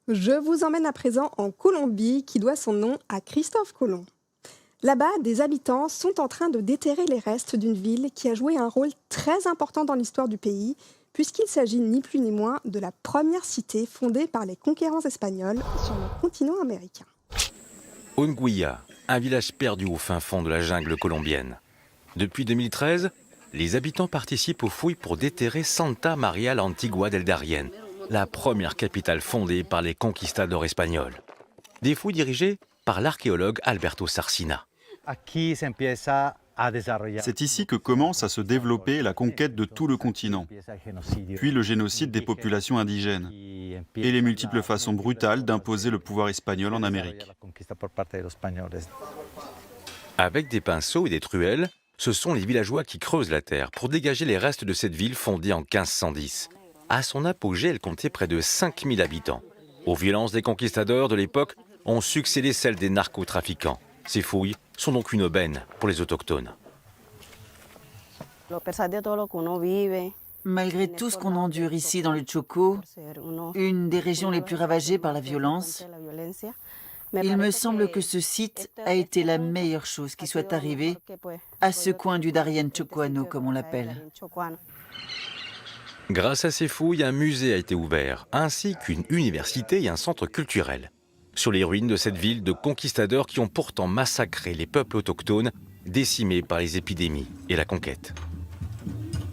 Je vous emmène à présent en Colombie qui doit son nom à Christophe Colomb. Là-bas, des habitants sont en train de déterrer les restes d'une ville qui a joué un rôle très important dans l'histoire du pays, puisqu'il s'agit ni plus ni moins de la première cité fondée par les conquérants espagnols sur le continent américain. Onguia, un village perdu au fin fond de la jungle colombienne. Depuis 2013, les habitants participent aux fouilles pour déterrer Santa María la Antigua del Darién, la première capitale fondée par les conquistadors espagnols. Des fouilles dirigées par l'archéologue Alberto Sarcina. C'est ici que commence à se développer la conquête de tout le continent, puis le génocide des populations indigènes et les multiples façons brutales d'imposer le pouvoir espagnol en Amérique. Avec des pinceaux et des truelles, ce sont les villageois qui creusent la terre pour dégager les restes de cette ville fondée en 1510. À son apogée, elle comptait près de 5000 habitants. Aux violences des conquistadors de l'époque ont succédé celles des narcotrafiquants. Ces fouilles sont donc une aubaine pour les autochtones. Malgré tout ce qu'on endure ici dans le Chocó, une des régions les plus ravagées par la violence, il me semble que ce site a été la meilleure chose qui soit arrivée à ce coin du Darién chocoano, comme on l'appelle. Grâce à ces fouilles, un musée a été ouvert, ainsi qu'une université et un centre culturel. Sur les ruines de cette ville de conquistadors qui ont pourtant massacré les peuples autochtones, décimés par les épidémies et la conquête.